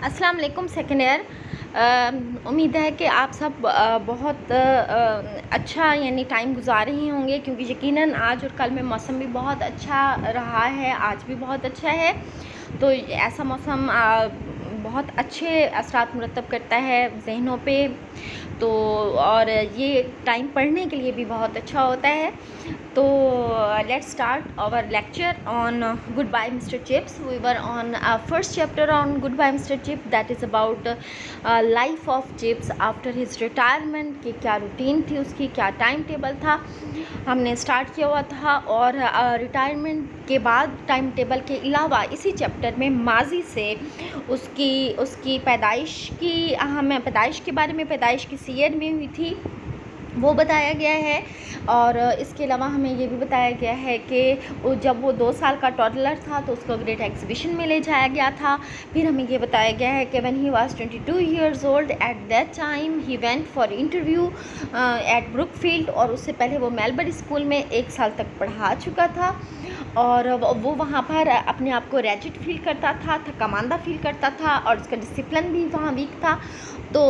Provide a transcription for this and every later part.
अस्सलाम वालेकुम second year. उम्मीद है कि आप सब बहुत अच्छा यानी टाइम गुजार रहे होंगे, क्योंकि यकीनन आज और कल में मौसम भी बहुत अच्छा रहा है, आज भी बहुत अच्छा है। तो ऐसा मौसम बहुत अच्छे असरात मुरतब करता है ज़हनों पे। तो और ये टाइम पढ़ने के लिए भी बहुत अच्छा होता है। तो let's start our lecture on goodbye mister Chips. We were on first chapter on goodbye mister Chip, that is about life of Chips after his retirement, कि क्या रूटीन थी उसकी, क्या टाइम टेबल था, हमने start किया हुआ था। और रिटायरमेंट के बाद टाइम टेबल के अलावा इसी चैप्टर में माजी से उसकी पैदाइश की, हमें पैदाइश के बारे में, पैदाइश किस ईयर में हुई थी वो बताया गया है। और इसके अलावा हमें ये भी बताया गया है कि जब वो 2 साल का टॉडलर था तो उसको ग्रेट एग्जीबिशन में ले जाया गया था। फिर हमें ये बताया गया है कि when he was 22 years old at that time he went for interview at Brookfield, और उससे पहले वो मेलबर्न स्कूल में 1 साल तक पढ़ा चुका था। और वो वहाँ पर अपने आप को रैजिड फील करता था, थकामांदा फील करता था, और उसका डिसिप्लिन भी वहाँ वीक था। तो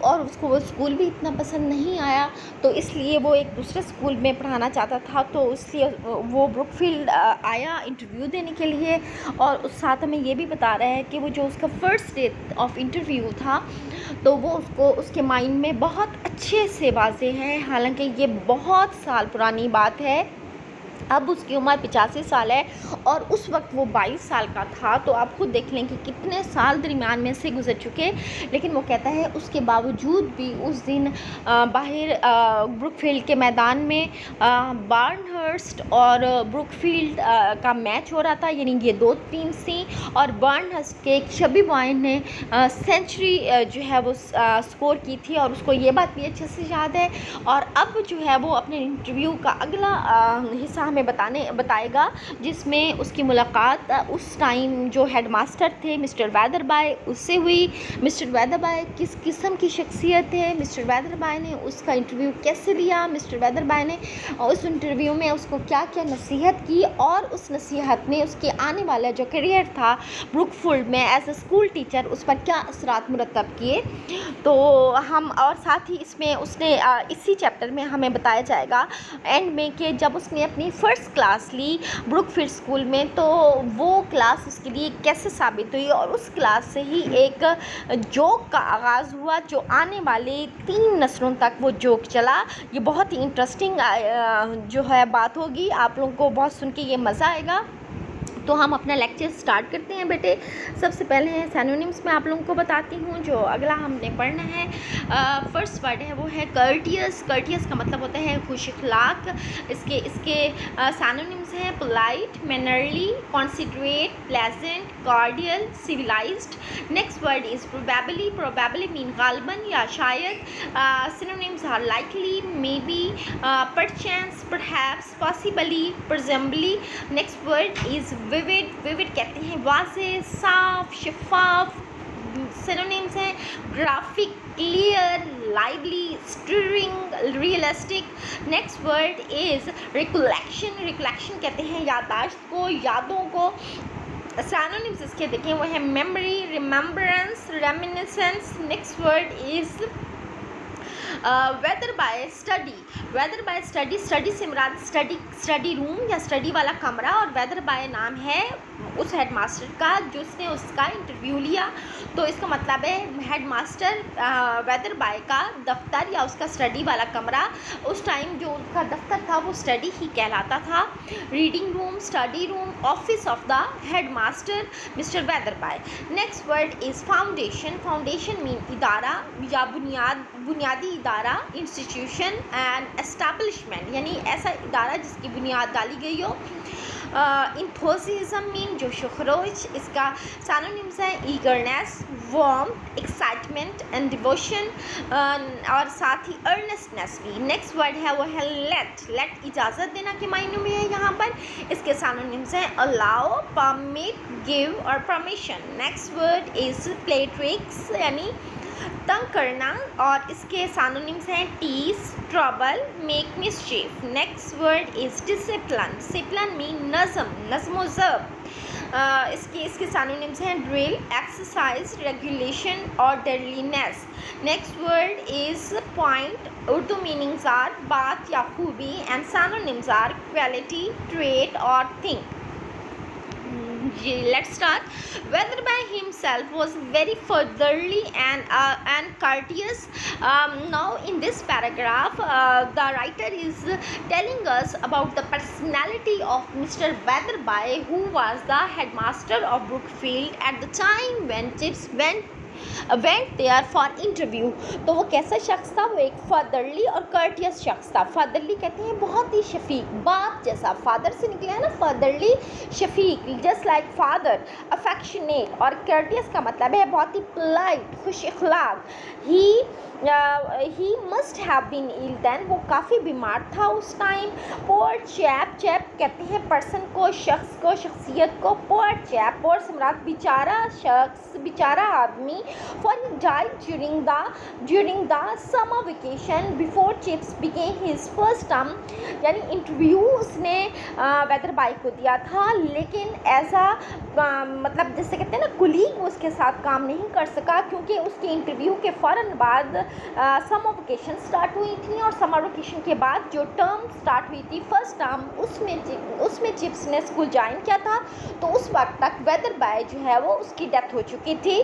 और उसको वो स्कूल भी इतना पसंद नहीं आया, तो इसलिए वो एक दूसरे स्कूल में पढ़ाना चाहता था। तो इसलिए वो ब्रुकफील्ड आया इंटरव्यू देने के लिए। और उस साथ हमें ये भी बता रहा है कि वो जो उसका फर्स्ट डे ऑफ इंटरव्यू था, तो वो उसको उसके माइंड में बहुत अच्छे से वाज़े है। हालांकि ये बहुत साल पुरानी बात है, अब उसकी उम्र 85 साल है और उस वक्त वो 22 साल का था। तो आप खुद देख लें कि कितने साल दरमियान में से गुजर चुके। लेकिन वो कहता है उसके बावजूद भी उस दिन बाहर ब्रुकफील्ड के मैदान में बार्नहर्स्ट और ब्रुकफील्ड का मैच हो रहा था, यानी ये 2 टीम थी। और बार्नहर्स्ट के एक शबी बॉय ने सेंचुरी जो है वो स्कोर की थी, और उसको ये बात भी अच्छे से याद है। और अब जो है वो अपने इंटरव्यू का अगला हिस्सा हमें बताएगा, जिसमें उसकी मुलाकात उस टाइम जो हेडमास्टर थे मिस्टर वेदरबाय उससे हुई। मिस्टर वेदरबाय किस किस्म की शख्सियत है, मिस्टर वेदरबाय ने उसका इंटरव्यू कैसे लिया, मिस्टर वेदरबाय ने उस इंटरव्यू में उसको क्या क्या नसीहत की, और उस नसीहत ने उसके आने वाला जो करियर था ब्रुकफील्ड में एज अ स्कूल टीचर उस पर क्या असरात मुरतब किए। तो हम और साथ ही इसमें उसने इसी चैप्टर में हमें बताया जाएगा एंड में कि जब उसने अपनी फ़र्स्ट क्लास ली ब्रुकफील्ड स्कूल में, तो वो क्लास उसके लिए कैसे साबित हुई। और उस क्लास से ही एक जोक का आगाज़ हुआ, जो आने वाले 3 नस्लों तक वो जोक चला। ये बहुत ही इंटरेस्टिंग जो है बात होगी, आप लोगों को बहुत सुन के ये मज़ा आएगा। तो हम अपना लेक्चर स्टार्ट करते हैं बेटे। सबसे पहले है सिनोनिम्स में आप लोगों को बताती हूँ जो अगला हमने पढ़ना है। फर्स्ट वर्ड है वो है कर्टियस। कर्टियस का मतलब होता है खुश अखलाक। इसके सिनोनिम्स हैं polite, mannerly, considerate, pleasant, cordial, civilised. Next word is probably. Probably mean गालबन या शायद। Synonyms are likely, may be, perchance, perhaps, possibly, presumably. Next word is vivid. Vivid कहते हैं वाज़े, साफ, शफाफ। सिनोनिम्स हैं graphic, clear, lively, stirring, realistic. Next word is recollection. Recollection कहते हैं याददाश्त को, यादों को। सिनोनिम्स इसके देखें वो है memory, remembrance, reminiscence. Next word is whether by study. Whether by study, study से मुराद स्टडी रूम या स्टडी वाला कमरा, और वेदर बाय नाम है उस हेडमास्टर का जिसने उसका इंटरव्यू लिया। तो इसका मतलब है हेडमास्टर वेदर बाय का दफ्तर या उसका स्टडी वाला कमरा। उस टाइम जो उसका दफ्तर था वो स्टडी ही कहलाता था। Reading room, study room, office of the headmaster mister whether by. Next word is foundation. Foundation mean इदारा या बुनियादी इदारा, इंस्टीट्यूशन एंड एस्टैब्लिशमेंट, यानी ऐसा इदारा जिसकी बुनियाद डाली गई हो। इंथुसियाज्म मीन जोश व खरोश। इसका सिनोनिम्स है eagerness, warm, excitement and devotion, और साथ ही अर्नेस्टनेस भी। नेक्स्ट वर्ड है वो है लेट। लेट इजाज़त देना के मायने में है यहाँ पर। इसके सिनोनिम्स हैं अलाउ, परमिट, गिव और permission. Next word is play tricks, यानी तंग करना, और इसके सिनोनिम्स हैं tease, trouble, make mischief. Next word is discipline. Discipline mean नज़म, नज़्म व ज़ब्त। इसके इसके सिनोनिम्स हैं ड्रिल, एक्सरसाइज, रेगुलेशन और deadlines. Next word is point, Urdu meanings are बात या खूबी and synonyms are quality, trait और thing. Let's start. Weatherby himself was very fatherly and courteous. Now in this paragraph, the writer is telling us about the personality of Mr. Weatherby, who was the headmaster of Brookfield at the time when Chips went there for interview. तो वो कैसा शख्स था? वो एक fatherly और courteous शख्स था। फादरली कहते हैं बहुत ही शफीक, बाप जैसा, फादर से निकला है ना, फादरली, शफीक, जस्ट लाइक फादर, अफेक्शनेट। और कर्टियस का मतलब है बहुत ही पोलाइट, खुश अखलाक। He must have been ill then, वो काफ़ी बीमार था उस टाइम। पोअर चैप, चैप कहते हैं पर्सन को, शख्स को, शख्सियत को। पोअर चैप, पोअर से मुराद बेचारा शख्स, बेचारा आदमी। For he died during the summer vacation before Chips began his first term. यानी इंटरव्यू उसने वेदरबाई को दिया था, लेकिन ऐसा मतलब जैसे कहते हैं ना कुलीग, वो उसके साथ काम नहीं कर सका क्योंकि उसके इंटरव्यू के फ़ौरन बाद समर वेकेशन स्टार्ट हुई थी। और समर वेकेशन के बाद जो टर्म स्टार्ट हुई थी, फर्स्ट टर्म, उसमें चिप्स ने स्कूल ज्वाइन किया था। तो उस वक्त तक वेदरबाई जो है वो उसकी डेथ हो चुकी थी।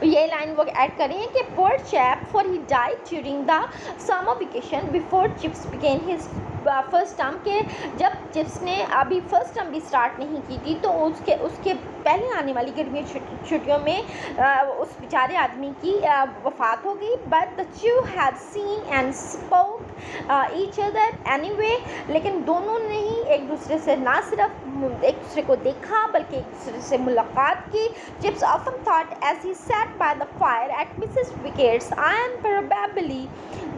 ये लाइन वो ऐड करें कि poor chap for he died during the summer vacation before Chips began his first term, के जब चिप्स ने अभी फर्स्ट टर्म भी स्टार्ट नहीं की थी तो उसके पहले आने वाली गर्मी छुट्टियों में उस बेचारे आदमी की वफ़ात हो गई। But the two had seen and spoke each other anyway, लेकिन दोनों ने ही एक दूसरे से ना सिर्फ एक दूसरे को देखा बल्कि एक दूसरे से मुलाकात की। Chips often thought as he sat by the fire at Mrs. Wickett's, I am probably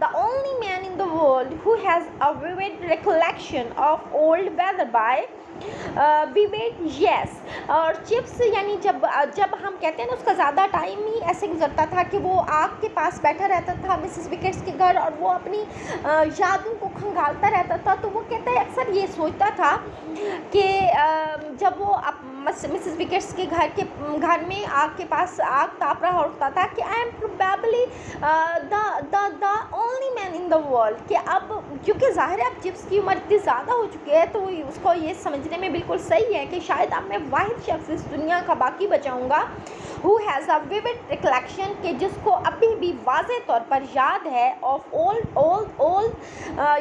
the only man in the world who has a vivid recollection of old Weatherby. Vivek, yes. और chips यानी जब हम कहते हैं ना, उसका ज़्यादा time ही ऐसे गुजरता था कि वो आग के पास बैठा रहता था मिसेस विकेट्स के घर और वो अपनी यादों को खंगालता रहता था। तो वो कहता है अक्सर ये सोचता था कि जब वो मिसेस विकेट्स के घर में आग के पास आग ताप रहा होता था कि I am probably the only man in the world, कि अब क्योंकि ज़ाहिर है अब चिप्स की उम्र इतनी ज़्यादा हो चुकी है तो उसको ये समझने में बिल्कुल सही है कि शायद अब मैं वाहिद शख्स इस दुनिया का बाकी बचाऊँगा who has a vivid recollection, के जिसको अभी भी वाज़े तौर पर याद है ऑफ ओल्ड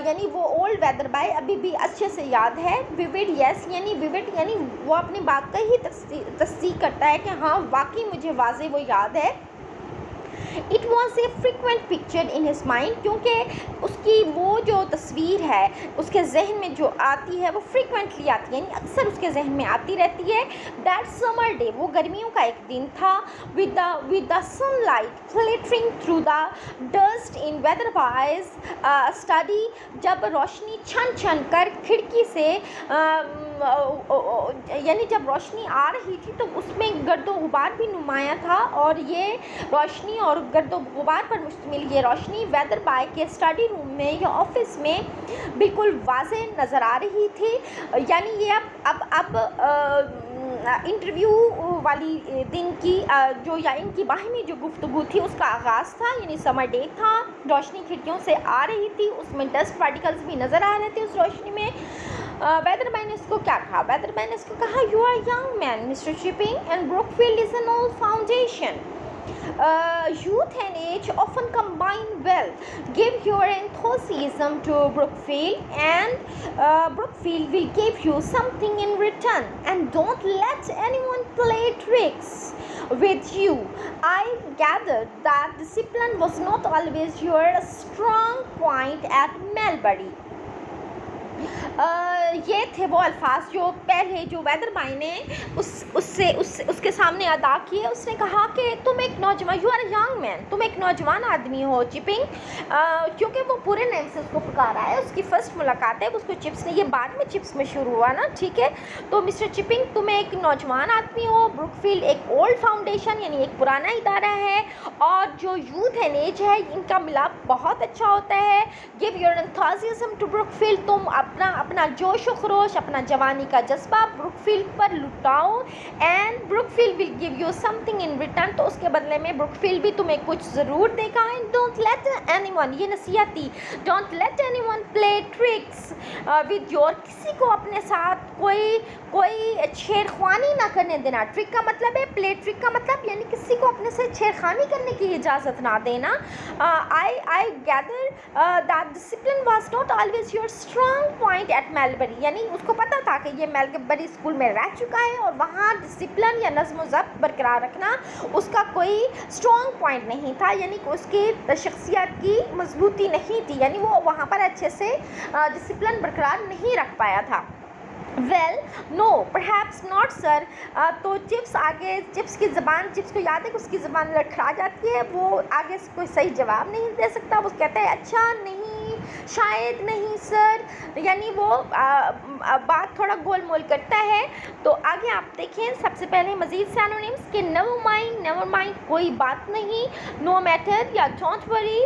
यानी वो ओल्ड वेदरबाई अभी भी अच्छे से याद है। विविड, यस, यानी विविड यानी वो अपनी बात का ही तस्दीक करता है कि हाँ वाकई मुझे वाज़े वो याद है। It was a frequent picture in his mind, क्योंकि उसकी वो जो तस्वीर है उसके जहन में जो आती है वो फ्रिक्वेंटली आती है, यानी अक्सर उसके जहन में आती रहती है। दैट समर डे, वो गर्मियों का एक दिन था, with the sunlight flittering through the dust in Weatherby's study, जब रोशनी छन छन कर खिड़की से यानी जब रोशनी आ रही थी तो उसमें गर्दो गुबार भी नुमाया था। और ये रोशनी और गर्दो गुबार पर मुश्तमिल ये रोशनी वेदरबाई के स्टडी रूम में या ऑफिस में बिल्कुल वाज़े नज़र आ रही थी। यानी ये अब इंटरव्यू वाली दिन की जो या इनकी बाहिमी जो गुफ्तगू थी उसका आगाज़ था, यानी समर डे था, रोशनी खिड़कियों से आ रही थी, उसमें डस्ट पार्टिकल्स भी नज़र आ रहे थे उस रोशनी में। वेदरबाई ने इसको क्या कहा? वेदरबाई ने इसको कहा, you are young man mister Chipping and Brookfield is an old foundation. Youth and age often combine well. Give your enthusiasm to Brookfield and Brookfield will give you something in return. And don't let anyone play tricks with you. I gathered that discipline was not always your strong point at Melbury. ये थे वो अल्फाज जो पहले जो Weatherby ने उसके सामने अदा किए। उसने कहा कि तुम एक नौजवान, यू आर यंग मैन, तुम एक नौजवान आदमी हो चिपिंग, क्योंकि वो पूरे नेम से उसको पुकारा है, उसकी फ़र्स्ट मुलाकात है उसको चिप्स ने, ये बाद में चिप्स में शुरू हुआ ना, ठीक है। तो मिस्टर चिपिंग तुम एक नौजवान आदमी हो, ब्रुकफील्ड एक ओल्ड फाउंडेशन यानी एक पुराना इदारा है, और जो यूथ एंड एज है इनका मिलाप बहुत अच्छा होता है। Give your enthusiasm to Brookfield, तुम अपना अपना जोश व खरोश, अपना जवानी का जज्बा ब्रुकफील्ड पर लुटाओ and Brookfield will give you something in return, तो उसके बदले में ब्रुकफील्ड भी तुम्हें कुछ ज़रूर देगा। एंड डोंट लेट एनीवन, ये नसीहत थी, don't let anyone play tricks with your, किसी को अपने साथ कोई छेड़खानी ना करने देना। ट्रिक का मतलब है प्ले, ट्रिक का मतलब यानी किसी को अपने से छेड़खानी करने की इजाज़त ना देना। I gather that discipline was not always your strong point at Melbury, यानी उसको पता था कि ये मेलबरी स्कूल में रह चुका है और वहाँ डिसिप्लिन या नज़्म ज़ब्त बरकरार रखना उसका कोई स्ट्रॉन्ग पॉइंट नहीं था, यानी कि उसकी शख्सियत की मजबूती नहीं थी, यानी वो वहाँ पर अच्छे से डिसिप्लिन बरकरार नहीं रख पाया था। Well no perhaps not sir, तो चिप्स आगे, चिप्स की ज़बान, चिप्स को याद है कि उसकी ज़बान लड़खड़ा जाती है, वो आगे से कोई सही जवाब नहीं दे सकता, वो कहता है अच्छा नहीं, शायद नहीं सर, यानी वो बात थोड़ा गोल मोल करता है। तो आगे आप देखें, सबसे पहले मज़ीद सिनोनिम्स के नेवर माइंड कोई बात नहीं, नो मैटर या don't worry,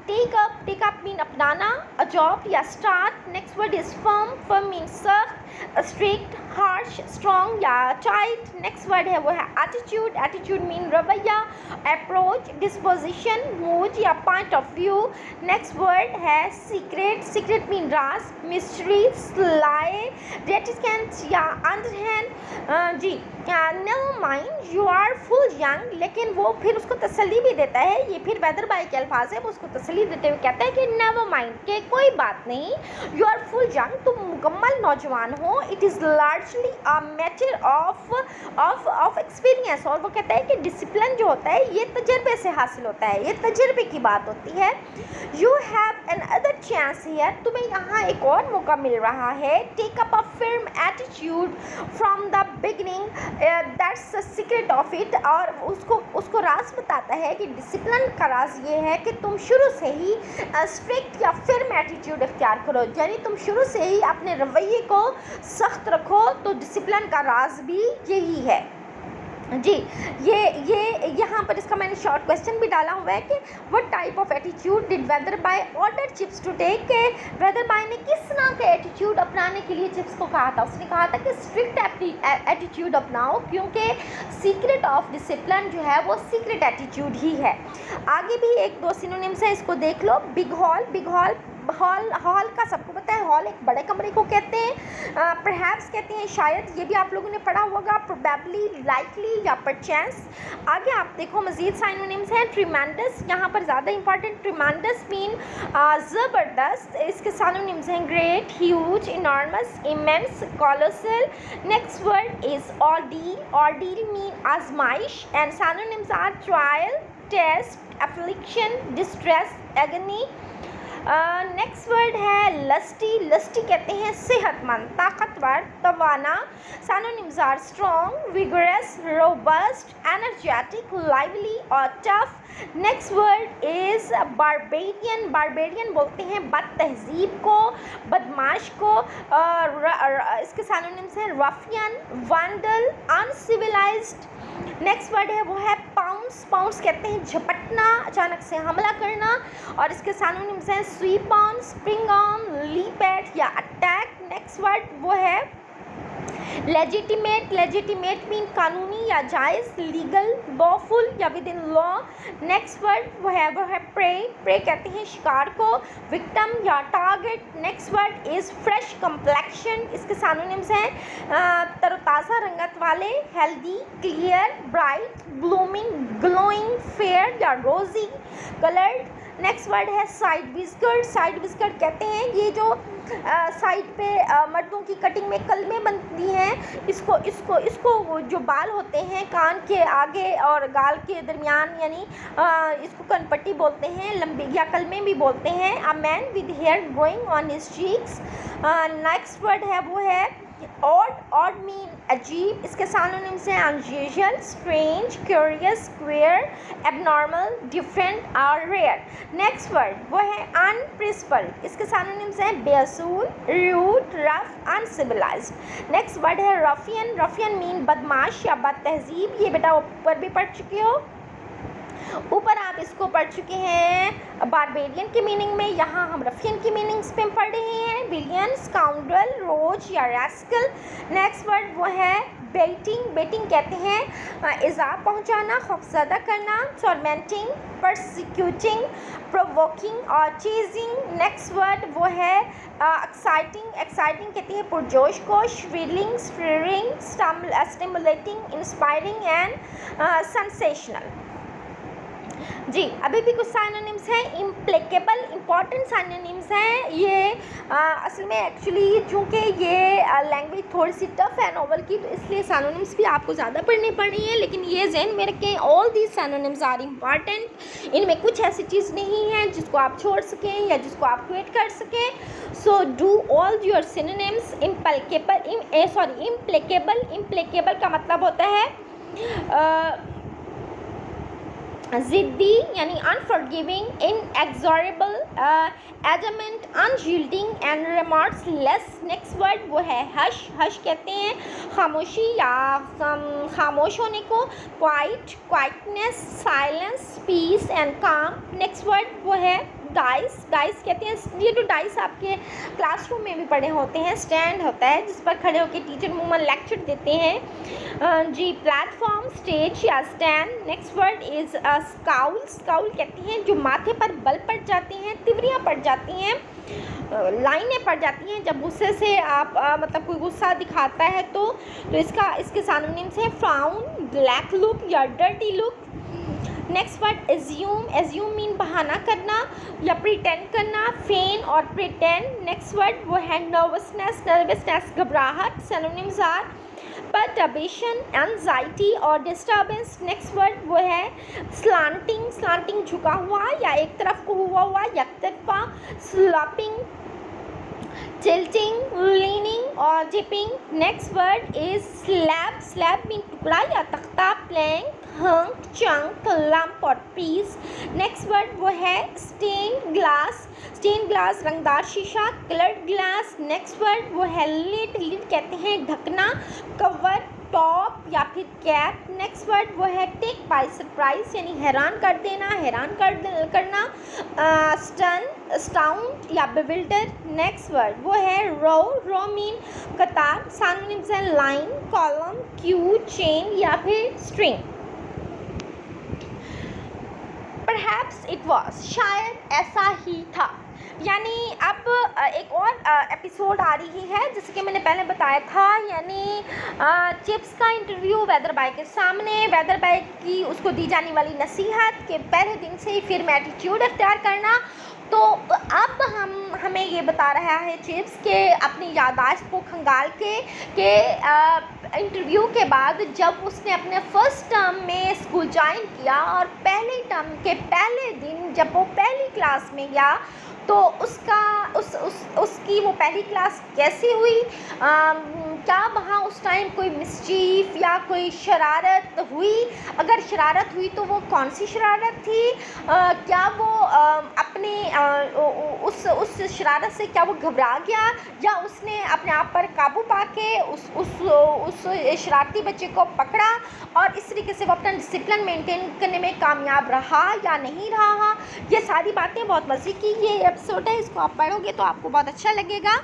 take up mean अपनाना, अ जॉब या start, next word is firm mean सख्त, स्ट्रिक्ट, हार्श, स्ट्रॉन्ग या टाइट, नेक्स्ट वर्ड है वो है एटीट्यूड मीन रवैया, अप्रोच, डिस्पोजिशन, मूड या point of view, next word है सीक्रेट मीन राज, मिस्ट्री, स्लाई, रेटिकेंट या अंडरहैंड। जी never mind you are full young, लेकिन वो फिर उसको तसल्ली भी देता है, ये फिर वेदर बाई के अल्फाज है, वो उसको तसल्ली देते हुए कहता है कि नेवर माइंड के कोई बात नहीं, यू आर फुल यंग, तुम मुकम्मल नौजवान हो, it is largely a matter of experience, और वो कहता है कि डिसिप्लिन जो होता है ये तजर्बे से हासिल होता है, ये तजर्बे की बात होती है। You have another chance here, तुम्हें यहाँ एक और मौका मिल रहा है, take up a firm attitude from the beginning, that's the secret of it, और उसको राज बताता है कि डिसिप्लिन का राज ये है कि तुम शुरू से ही स्ट्रिक्ट या फर्म एटीट्यूड इख्तियार करो, यानी तुम शुरू से ही अपने रवैये को सख्त रखो, तो डिसिप्लिन का राज भी यही है। जी ये यहाँ पर इसका मैंने शॉर्ट क्वेश्चन भी डाला हुआ है कि what type of attitude did Wetherby order Chips to take, के वेदर बाय ने किस तरह का एटीट्यूड अपनाने के लिए चिप्स को कहा था, उसने कहा था कि स्ट्रिक्ट एटीट्यूड अपनाओ, क्योंकि सीक्रेट ऑफ डिसिप्लिन जो है वो सीक्रेट एटीट्यूड ही है। आगे भी एक दो सिनोनिम्स हैं, इसको देख लो। बिग हॉल का सबको पता है, हॉल एक बड़े कमरे को कहते हैं, परहैप्स कहते हैं शायद, ये भी आप लोगों ने पढ़ा होगा, प्रोबेबली, लाइकली या परचांस। आगे आप देखो मज़ीद सिनोनिम्स हैं। ट्रिमेंडस, यहाँ पर ज़्यादा इंपॉर्टेंट, ट्रिमेंडस मीन ज़बरदस्त, इसके सिनोनिम्स हैं great, huge, enormous, immense, colossal. Next word is ordeal mean आजमाइश, and synonyms are trial, test, affliction, distress, agony. Next word है लस्टी कहते हैं सेहतमंद, ताकतवर, तवाना। Synonyms are strong, vigorous, robust, energetic, lively और tough. Next word is barbarian बोलते हैं बद तहजीब को, बदमाश को। इसके सिनोनिम्स हैं रफियन, वांडल, अनसिविलाइज्ड। नेक्स्ट वर्ड है वो है पाउंस कहते हैं झपटना, अचानक से हमला करना, और इसके सिनोनिम्स हैं sweep on, spring on, leap at या अटैक। नेक्स्ट वर्ड वो है लेजिटिमेट मीन कानूनी या जायज़, लीगल, लॉफुल या within law. Next word वो है प्रे कहते हैं शिकार को, विक्टिम या target. Next word is fresh complexion, इसके सिनोनिम्स हैं तरोताज़ा रंगत वाले, healthy, clear, bright, blooming, glowing, fair या रोजी कलर्ड। नेक्स्ट वर्ड है साइड विस्कर्ड कहते हैं ये जो साइड पे मर्दों की कटिंग में कलमें बनती हैं, इसको जो बाल होते हैं कान के आगे और गाल के दरमियान, यानी इसको कनपट्टी बोलते हैं, लंबी या कलमें भी बोलते हैं। A man with hair growing on his cheeks. Next word है वो है ऑड मीन अजीब, इसके सिनोनिम्स हैं unusual, strange, curious, queer, abnormal, different और रेयर। नेक्स्ट वर्ड वो है अनप्रिंसिपल्ड, इसके सिनोनिम्स हैं बेअसूल, rude, rough, uncivilised. Next word है रफियन मीन बदमाश या बद तहजीब, ये बेटा ऊपर भी पढ़ चुके हो। ऊपर आप इसको पढ़ चुके हैं बारबेरियन की मीनिंग में, यहाँ हम रफियन की मीनिंग्स पे पढ़ रहे हैं। विलियन, स्काउंड्रल, रोज या रैस्कल। नेक्स्ट वर्ड वो है बेटिंग। बेटिंग कहते हैं इज़ा पहुँचाना, खौफज़दा करना। टॉर्मेंटिंग, परसिक्यूटिंग, प्रोवोकिंग और चेजिंग। नेक्स्ट वर्ड वो है एक्साइटिंग। एक्साइटिंग कहती है पुरजोश को। Thrilling, stirring, stimulating, inspiring and sensational. जी, अभी भी कुछ साइनोनिम्स हैं। इम्प्लिकेबल, इंपॉर्टेंट साइनोनिम्स हैं ये। असल में एक्चुअली चूँकि ये लैंग्वेज थोड़ी सी टफ है नॉवल की, तो इसलिए साइनोनिम्स भी आपको ज़्यादा पढ़नी पड़ रही हैं, लेकिन ये ज़हन में रखें all these synonyms are important. इनमें कुछ ऐसी चीज़ नहीं है जिसको आप छोड़ सकें या जिसको आप क्रिएट कर सकें। So do all your synonyms. Implacable. Implacable का मतलब होता है ज़िद्दी यानी unforgiving, inexorable, adamant, unyielding and remorseless. Next word वो है हश। हश कहते हैं खामोशी या खामोश होने को। Quiet, quietness, silence, peace and calm. Next word वो है डाइस। डाइस कहते हैं, ये तो डाइस आपके क्लासरूम में भी पढ़े होते हैं। स्टैंड होता है जिस पर खड़े होकर टीचर मुँह में लेक्चर देते हैं। जी, प्लेटफॉर्म, स्टेज या stand. Next word is scowl. Scowl कहते हैं जो माथे पर बल पड़ जाते हैं, तिवरियाँ पड़ जाती हैं, लाइनें पड़ जाती हैं जब गुस्से से आप मतलब कोई गुस्सा दिखाता है तो इसके सिनोनिम्स हैं फ्राउन, ब्लैक लुक या dirty look. Next word assume. Assume mean बहाना करना या प्रिटेंड करना। फेन और प्रिटेंड। नेक्स्ट वर्ड वो है नर्वसनेस। नर्वसनेस घबराहट। सिनोनिम्स आर परटर्बेशन, एंजाइटी और डिस्टर्बेंस। नेक्स्ट वर्ड वो है स्लांटिंग। स्लांटिंग झुका हुआ या एक तरफ को हुआ एकतरफा। स्लॉपिंग, टिल्टिंग, लीनिंग और dipping. Next word is slab. Slab mean टुकड़ा या तख्ता। प्लैंक, हंक, चंक, लंप और पीस। नेक्स्ट वर्ड वो है स्टेन ग्लास। स्टेन ग्लास रंगदार शीशा। Coloured glass. नेक्स्ट वर्ड वो है लिड। लिड कहते हैं ढकना, कवर, टॉप या फिर कैप। नेक्स्ट वर्ड वो है टेक बाय सरप्राइज यानी हैरान कर देना, हैरान करना। स्टन, स्टाउंड या बिविल्डर। नेक्स्ट वर्ड वो है रो। रो मीन कतार। सिनोनिम्स हैं लाइन, कॉलम, क्यू, चेन या फिर स्ट्रिंग। परहैप्स इट वॉज, शायद ऐसा ही था। यानी अब एक और एपिसोड आ रही है जैसे कि मैंने पहले बताया था, यानी चिप्स का इंटरव्यू वेदर बाय के सामने। वेदर बाय की उसको दी जाने वाली नसीहत के पहले दिन से ही फिर में एटीट्यूड अख्तियार करना। तो अब हमें ये बता रहा है चिप्स के अपनी याददाश्त को खंगाल के इंटरव्यू के बाद जब उसने अपने फर्स्ट टर्म में स्कूल ज्वाइन किया और पहले टर्म के पहले दिन जब वो पहली क्लास में गया तो उसकी वो पहली क्लास कैसी हुई, क्या वहाँ उस टाइम कोई मिसचीफ या कोई शरारत हुई, अगर शरारत हुई तो वो कौन सी शरारत थी, क्या वो अपने उस शरारत से क्या वो घबरा गया या उसने अपने आप पर काबू पा के उस शरारती बच्चे को पकड़ा और इस तरीके से वो अपना डिसिप्लिन मेंटेन करने में कामयाब रहा या नहीं रहा। ये सारी बातें बहुत मज़े की ये एपिसोड है, इसको आप पढ़ोगे तो आपको बहुत अच्छा लगेगा।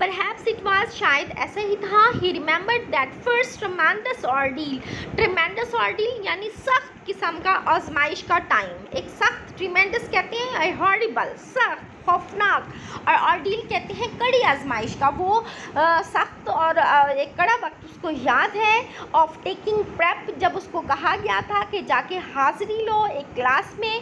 Perhaps it was, शायद ऐसा ही था। He remembered that first tremendous ordeal। tremendous ordeal यानी सख्त किस्म का आजमाइश का टाइम। एक सख्त tremendous कहते हैं horrible, सख्त, खौफनाक, और ऑर्डील कहते हैं कड़ी आजमाइश का। वो सख्त और एक कड़ा वक्त उसको याद है। ऑफ टेकिंग प्रेप, जब उसको कहा गया था कि जाके हाज़िरी लो एक क्लास में।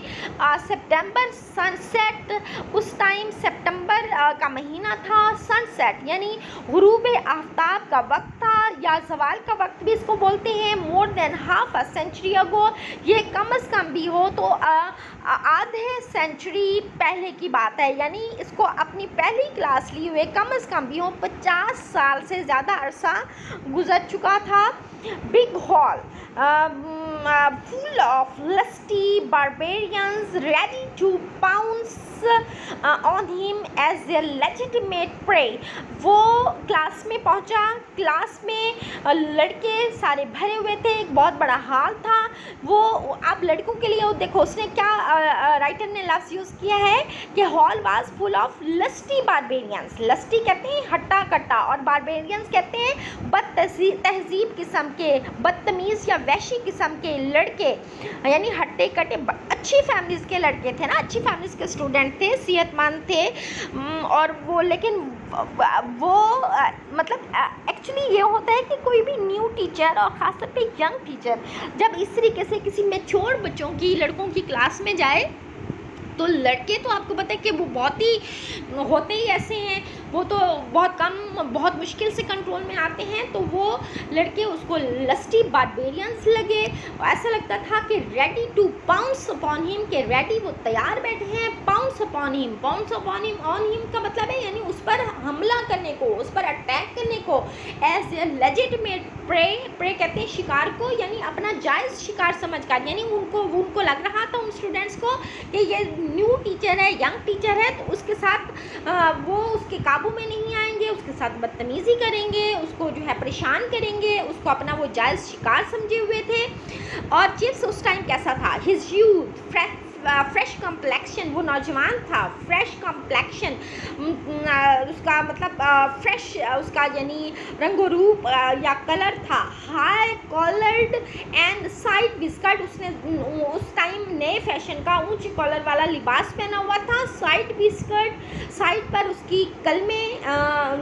सितंबर, सनसेट, उस टाइम सितंबर का महीना था। सनसेट यानी गुरूब आफ्ताब का वक्त था या ज़वाल का वक्त भी इसको बोलते हैं। More than half a century ago, ये कम अज़ कम भी हो तो आधे सेंचुरी पहले की बात है, यानी इसको अपनी पहली क्लास लिए हुए कम अज़ कम भी हो 50 साल से ज़्यादा अरसा गुजर चुका था। Big hall full of lusty barbarians ready to pounce on him as their legitimate prey. वो क्लास में पहुंचा, क्लास में लड़के सारे भरे हुए थे, एक बहुत बड़ा हॉल था। वो अब लड़कों के लिए देखो उसने क्या राइटर ने लफ्ज़ यूज़ किया है कि hall was full of lusty barbarians. Lusty कहते हैं हट्टा कट्टा, और बारबेरियंस कहते हैं बद तहजीब किस्म के, बदतमीज़ या वैशी किस्म के लड़के, यानी हट्टे कट्टे अच्छी फैमिलीज़ के लड़के थे ना, अच्छी फैमिलीज़ के स्टूडेंट थे, सेहतमंद थे। और वो लेकिन वो मतलब एक्चुअली ये होता है कि कोई भी न्यू टीचर और ख़ासतौर पे यंग टीचर जब इस तरीके से किसी मैच्योर बच्चों की, लड़कों की क्लास में जाए, तो लड़के तो आपको पता है कि वो बहुत ही होते ही ऐसे हैं, वो तो बहुत कम, बहुत मुश्किल से कंट्रोल में आते हैं। तो वो लड़के उसको लस्टी बारबेरियंस लगे, ऐसा लगता था कि ready to pounce upon him, के रेडी वो तैयार बैठे हैं, pounce upon him, pounce upon him, on him का मतलब है यानी उस पर हमला करने को, उस पर अटैक करने को, as a legitimate prey, prey कहते हैं शिकार को, यानी अपना जायज़ शिकार समझकर, यानी उनको लग रहा था उन स्टूडेंट्स को कि ये न्यू टीचर है, यंग टीचर है, तो उसके साथ वो उसके काबू में नहीं आएंगे, उसके साथ बदतमीज़ी करेंगे, उसको जो है परेशान करेंगे, उसको अपना वो जायज़ शिकार समझे हुए थे। और चिप्स उस टाइम कैसा था, हिज यूथ फ्रेश कम्प्लेक्शन, वो नौजवान था, फ्रेश कम्प्लेक्शन उसका मतलब फ्रेश उसका यानी रंगो रूप या कलर था, हाई कॉलर्ड एंड साइड विस्कर्ट, उसने उस टाइम नए फैशन का ऊंची कॉलर वाला लिबास पहना हुआ था, साइड विस्कर्ट, साइड पर उसकी कलमें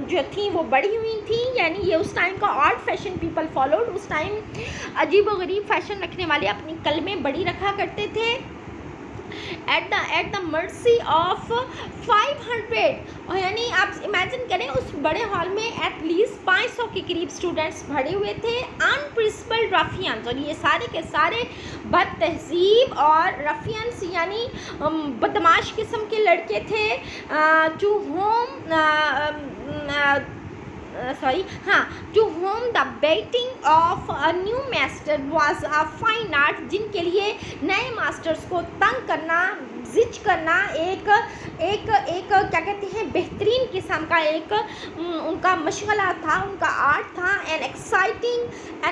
जो थी वो बड़ी हुई थी, यानी ये उस टाइम का ऑड फैशन पीपल फॉलोड, उस टाइम अजीब व गरीब फैशन रखने वाले अपनी कलमें बड़ी रखा करते थे। एट द मर्सी ऑफ 500, और यानी आप इमेजिन करें उस बड़े हॉल में एटलीस्ट 500 के करीब स्टूडेंट्स भरे हुए थे, अनप्रिंसिपल्ड रफियंस, और ये सारे के सारे बद तहजीब और रफियंस यानी बदमाश किस्म के लड़के थे। To whom the baiting of a new master was a fine art, जिनके लिए नए मास्टर्स को तंग करना, जिच करना एक क्या कहते हैं बेहतरीन किस्म का एक उनका मशगला था, उनका आर्ट था, एन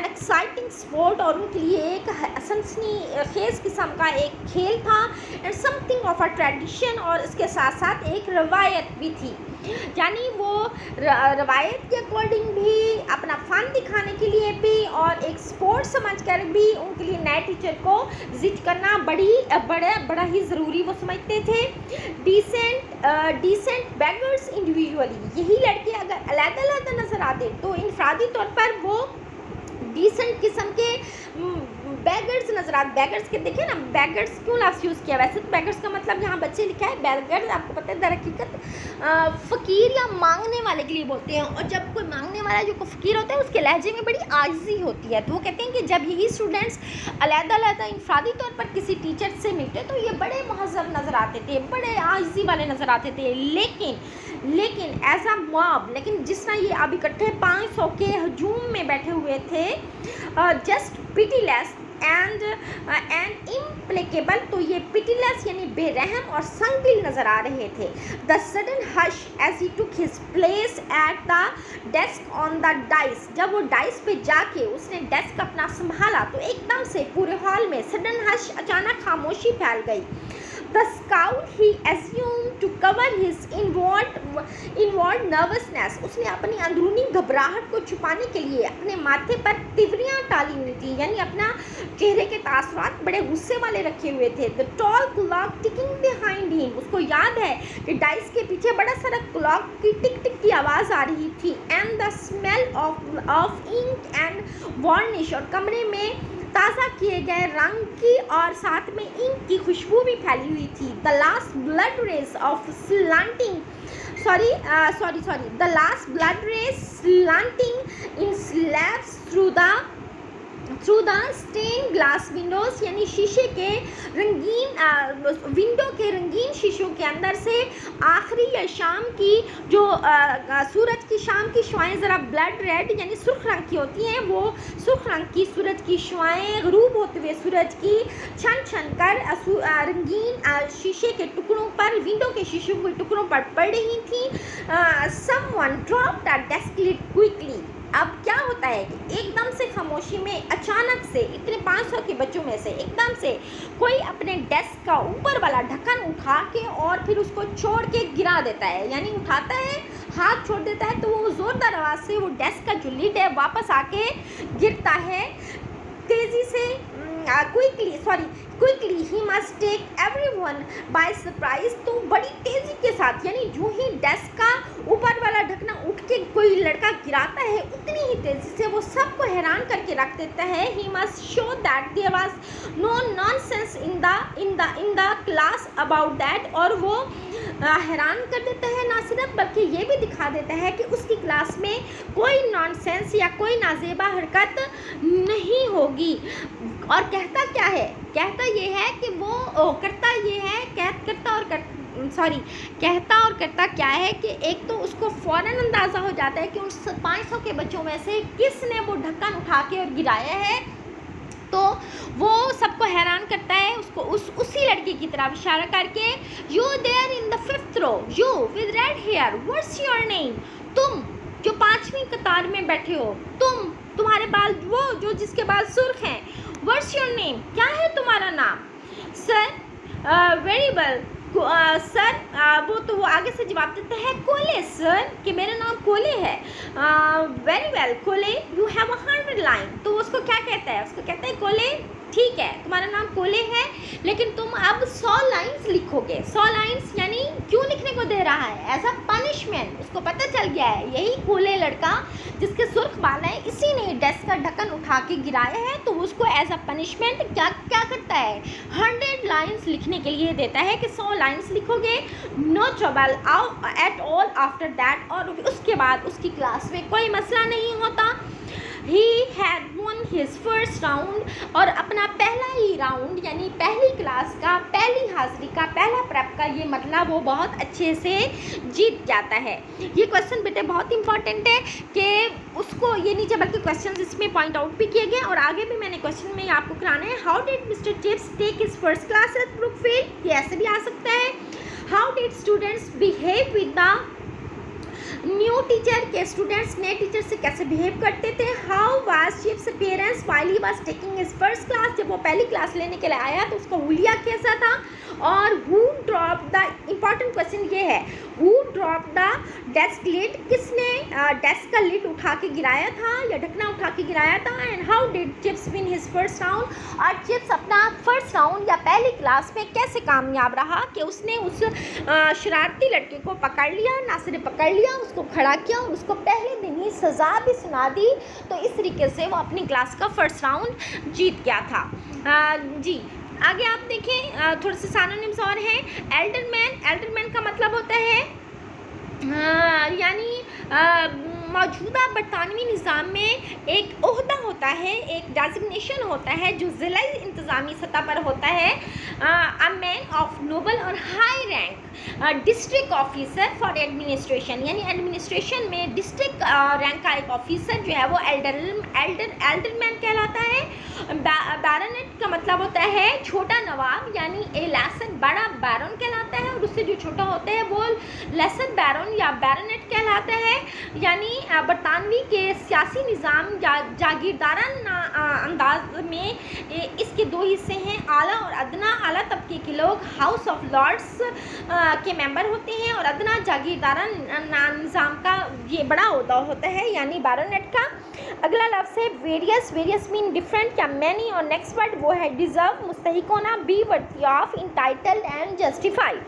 एक्साइटिंग स्पोर्ट, और उनके लिए एक सनसनी खेज किस्म का एक खेल था, and something of a tradition, और इसके साथ साथ एक रवायत भी थी, यानी वो रवायत के अकॉर्डिंग भी, अपना फ़न दिखाने के लिए भी, और एक स्पोर्ट समझकर भी उनके लिए नए टीचर को जिद करना बड़ा ही ज़रूरी वो समझते थे। डिसेंट बेगर्स इंडिविजुअली, यही लड़के अगर अलग-अलग नज़र आते तो इनफरादी तौर पर वो डिसेंट किस्म के बैगर्स नजर आते। बैगर्स के देखिए ना, बैगर्स क्यों लफ्ज़ यूज़ किया, वैसे तो बैगर्स का मतलब यहाँ बच्चे लिखा है, बैगर्स आपको पता है दरहकीकत फ़कीर या मांगने वाले के लिए बोलते हैं, और जब कोई मांगने वाला जो फ़कीर होता है उसके लहजे में बड़ी आजिज़ी होती है, तो वो कहते हैं कि जब यही स्टूडेंट्स अलग-अलग इंफरादी तौर पर किसी टीचर से मिलते तो ये बड़े महज़ब नज़र आते थे, बड़े आजिज़ी वाले नज़र आते थे, लेकिन एज अ मॉब, लेकिन जिस तरह ये अब इकट्ठे 500 के हजूम में बैठे हुए थे, जस्ट पिटीलेस एंड इम्प्लेकेबल, तो ये पिटीलेस यानी बेरहम और संगदिल नज़र आ रहे थे। The sudden hush as he took his place at the desk on the dais, जब वो डाइस पे जाके उसने डेस्क अपना संभाला तो एकदम से पूरे हॉल में सडन हश, अचानक खामोशी फैल गई। The scowl he assumed to cover his inward nervousness, उसने अपनी अंदरूनी घबराहट को छुपाने के लिए अपने माथे पर तिवरियां टाली हुई थी, यानी अपना चेहरे के तासुरात बड़े गुस्से वाले रखे हुए थे। The tall clock ticking behind him, उसको याद है कि डाइस के पीछे बड़ा सारा क्लॉक की टिक टिक की आवाज़ आ रही थी। And the smell of ink and varnish, और कमरे में ताज़ा किए गए रंग की और साथ में इंक की खुशबू भी फैली हुई थी। The last blood rays of slanting the last blood rays slanting in slabs through the through the stain glass windows, यानी शीशे के रंगीन विंडो के रंगीन शीशों के अंदर से आखिरी या शाम की जो सूरज की शाम की शुआएं ज़रा ब्लड रेड यानी सुर्ख रंग की होती हैं, वो सुर्ख रंग की सूरज की शुआएं ग़रूब होते हुए सूरज की छन छन कर रंगीन शीशे के टुकड़ों पर, विंडो के शीशों के टुकड़ों पर पड़ रही थी। Someone dropped the desk lid quickly. अब क्या होता है कि एकदम से खामोशी में अचानक से इतने 500 के बच्चों में से एकदम से कोई अपने डेस्क का ऊपर वाला ढक्कन उठा के और फिर उसको छोड़ के गिरा देता है, यानी उठाता है, हाथ छोड़ देता है, तो वो ज़ोरदार आवाज़ से वो डेस्क का जो लिड है वापस आके गिरता है तेज़ी से। Quickly he must take everyone by surprise. तो बड़ी तेज़ी के साथ, यानी जो ही डेस्क का ऊपर वाला ढकना उठ के कोई लड़का गिराता है, उतनी ही तेज़ी से वो सबको हैरान करके रख देता है। He must show that there was no nonsense in the class about that. और वो हैरान कर देता है, ना सिर्फ बल्कि ये भी दिखा देता है कि उसकी क्लास में कोई नॉनसेंस या कोई नाजेबा हरकत नहीं होगी। और कहता क्या है, कहता ये है कि वो करता ये है, कहता और करता क्या है कि एक तो उसको फ़ौरन अंदाज़ा हो जाता है कि उन 500 के बच्चों में से किसने वो ढक्कन उठा के और गिराया है। तो वो सबको हैरान करता है, उसको उसी लड़के की तरफ इशारा करके, you there in the 5th row, you with red hair, what's your name, तुम जो 5वीं कतार में बैठे हो, तुम्हारे बाल, वो जो जिसके बाल सुर्ख हैं, व्हाट्स योर नेम, क्या है तुम्हारा नाम। सर वेरी वेल सर, वो आगे से जवाब देता है, कोले सर, कि मेरा नाम कोले है। वेरी वेल कोले, यू हैव 100 लाइन। तो उसको क्या कहता है, उसको कहता है कोले ठीक है तुम्हारा नाम कोले है, लेकिन तुम अब 100 लाइन्स लिखोगे। 100 लाइन्स यानी क्यों लिखने को दे रहा है, एज अ पनिशमेंट। उसको पता चल गया है यही कोले लड़का जिसके सुर्ख बाल है, इसी ने डेस्क का ढक्कन उठा के गिराया है, तो उसको एज अ पनिशमेंट क्या करता है, 100 लाइन्स लिखने के लिए देता है कि 100 लाइन्स लिखोगे, no trouble at all after that. और उसके बाद उसकी क्लास में कोई मसला नहीं होता। He had won his first round, और अपना पहला ही राउंड यानी पहली क्लास का, पहली हाजिरी का, पहला प्रेप का ये मतलब वो बहुत अच्छे से जीत जाता है। ये क्वेश्चन बेटे बहुत इंपॉर्टेंट है कि उसको ये नीचे बल्कि क्वेश्चन इसमें पॉइंट आउट भी किए गए और आगे भी मैंने क्वेश्चन में आपको कराना है। How did mister Chips take his first class at Brookfield, ये ऐसे भी आ सकता है। How did students behave with the new teacher, के स्टूडेंट्स नए टीचर से कैसे बिहेव करते थे। How was Chips appearance while he was taking his first class, जब वो पहली क्लास लेने के लिए आया तो उसका हुलिया कैसा था। और who dropped the, important question ये है, who dropped the desk lid, किसने डेस्क का लिड उठा के गिराया था या ढकना उठा के गिराया था। And how did chips win his first round, और चिप्स अपना फर्स्ट राउंड या पहली क्लास में कैसे कामयाब रहा कि उसने उस शरारती लड़के को पकड़ लिया, ना सिर्फ पकड़ लिया, उसको खड़ा किया और उसको पहले दिन ही सज़ा भी सुना दी। तो इस तरीके से वो अपनी क्लास का फर्स्ट राउंड जीत गया था। जी आगे आप देखें, थोड़े से सिनोनिम्स और हैं। एल्डरमैन का मतलब होता है यानी मौजूदा बरतानवी निज़ाम में एक ओहदा होता है, एक डेजिग्नेशन होता है जो ज़िला इंतज़ामी सतह पर होता है। अ मैन ऑफ नोबल और high rank, district officer for administration, यानी एडमिनिस्ट्रेशन में डिस्ट्रिक्ट रैंक का एक ऑफिसर जो है वो एल्डरमैन कहलाता है। बैरोनेट का मतलब होता है छोटा नवाब, यानी ए लेसन बड़ा बैरन कहलाता है, और उससे जो छोटा होता है वो लेसन बैरन या बैरोनेट कहलाता है। यानी बरतानवी के सियासी निज़ाम जागीरदाराना अंदाज में इसके दो हिस्से हैं, आला और अदना। आला तबके के लोग हाउस ऑफ लॉर्ड्स के मेंबर होते हैं और अदना जागीरदाराना निज़ाम का ये बड़ा ओहदा होता है, यानी बैरोनेट का। अगला लफ्ज़ है वेरियस मीन डिफरेंट या मैनी, और नेक्स्ट वर्ड वो है डिज़र्व, मुस्तहिक होना, be worthy of, entitled and justified.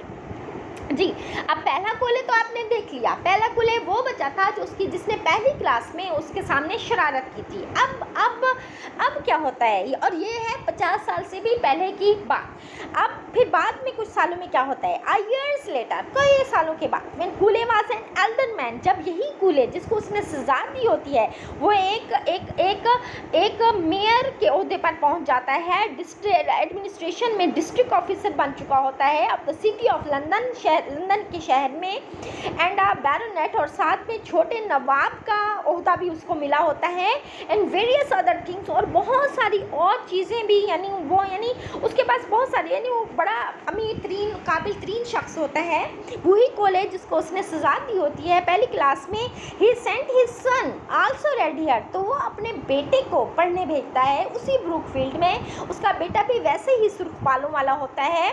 जी अब पहला कोले तो आपने आपने देख लिया, पहला कूले वो बच्चा था जिसने पहली क्लास में उसके सामने शरारत की थी। अब क्या होता है, और ये है 50 साल से भी पहले की बात। अब फिर बाद में कुछ सालों में क्या होता है, years later, कई सालों के बाद, when कूले was an elder man, जब यही कूले जिसको उसने सजा दी होती है वो एक मेयर के ओहदे पर पहुंच जाता है, एडमिनिस्ट्रेशन में डिस्ट्रिक्ट ऑफिसर बन चुका होता है अब the city of London, London के शहर में, एंड बैरोनेट, और साथ में छोटे नवाब का ओहदा भी उसको मिला होता है, एंड वेरियस अदर थिंग्स, और बहुत सारी और चीज़ें भी, यानी उसके पास बहुत सारी, यानी वो बड़ा अमीर तरीन काबिल तरीन शख्स होता है। वही कॉलेज जिसको उसने सजा दी होती है पहली क्लास में, he sent his son also read here, तो वो अपने बेटे को पढ़ने भेजता है उसी ब्रूकफील्ड में। उसका बेटा भी वैसे ही सुर्ख बालों वाला होता है,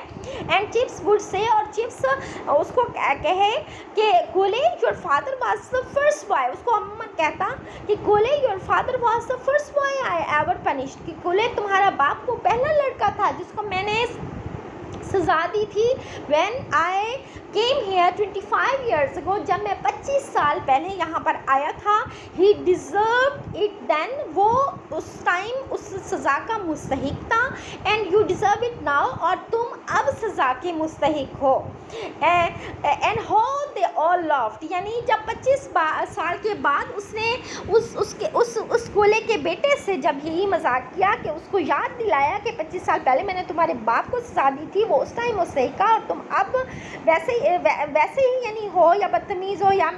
एंड चिप्स वुड से, और चिप्स उसको कहे कि कोले your father was the first boy, उसको अम्मा कहता कि कोले your father was the first boy I ever punished, कि कोले तुम्हारा बाप वो पहला लड़का था जिसको मैंने सजा दी थी when I came here 25 years ago, जब मैं 25 साल पहले यहाँ पर आया था। he deserved it then, वो उस टाइम उस सज़ा का मुस्तहिक था, and you deserve it now, और तुम अब सज़ा के मुस्तहिक हो। and how they all laughed, यानी जब 25 साल के बाद उसने उस कोले के बेटे से जब यही मजाक किया कि उसको याद दिलाया कि 25 साल पहले मैंने तुम्हारे बाप को सजा दी थी, वो उस टाइम उससे कहा, और तुम अब वैसे ही यानी हो या बदतमीज़ हो, या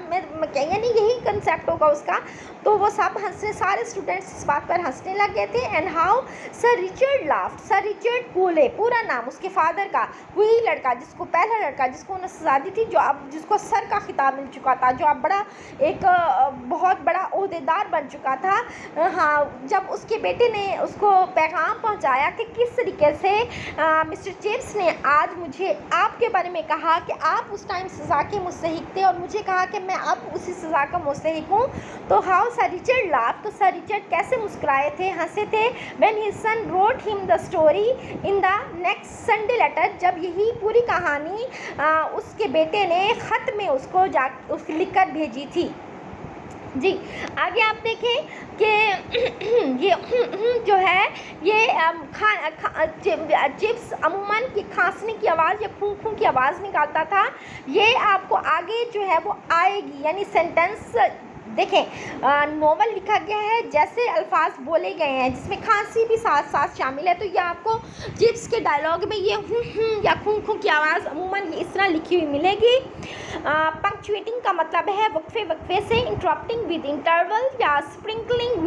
यानी यही कंसेप्ट होगा उसका। तो वो सब हंसने, सारे स्टूडेंट्स इस बात पर हंसने लग गए थे। And how sir Richard laughed, sir Richard Colley, पूरा नाम उसके फादर का, वही लड़का जिसको पहला लड़का जिसको उन्हें सजा दी थी, जो अब जिसको सर का खिताब मिल चुका था, जो अब बड़ा एक बहुत बड़ा ओहदेदार बन चुका था। हाँ, जब उसके बेटे ने उसको पैगाम पहुंचाया कि किस तरीके से मिस्टर चिप्स ने आज मुझे आपके बारे में कहा कि आप उस टाइम सज़ा के मुस्तहिक थे, और मुझे कहा कि मैं अब उसी सज़ा का मुस्तहिक हूँ, तो हाउ सर रिचर्ड लाफ, तो सर रिचर्ड कैसे मुस्कुराए थे, हंसे थे। When his son wrote him the story in the next Sunday letter, जब यही पूरी कहानी उसके बेटे ने ख़त में उसको लिख कर भेजी थी। जी, आगे आप देखें कि ये जो है ये चिप्स अमूमन की खांसने की आवाज़ या खूं खूं की आवाज़ निकालता था। ये आपको आगे जो है वो आएगी, यानी सेंटेंस देखें, नोवेल लिखा गया है, जैसे अल्फाज बोले गए हैं जिसमें खांसी भी साथ साथ शामिल है, तो ये आपको चिप्स के डायलॉग में ये या खूं खूं की आवाज़ अमूमन ये इस तरह लिखी हुई मिलेगी। पंक्चुएटिंग का मतलब है वक्फे वक्फे से, इंटरप्टिंग विद इंटरवल या स्प्रिंकलिंग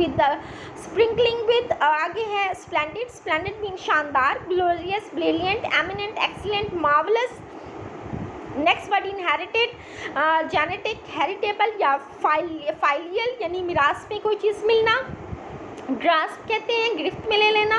विद आगे है स्प्लेंडिड, स्प्लेंडिड मीन शानदार, glorious, brilliant, eminent, excellent, marvellous. Next word inherited, genetic, heritable या फाइलियल, यानी मिरास में कोई चीज़ मिलना। ग्रास्प कहते हैं गिरफ्त में ले लेना।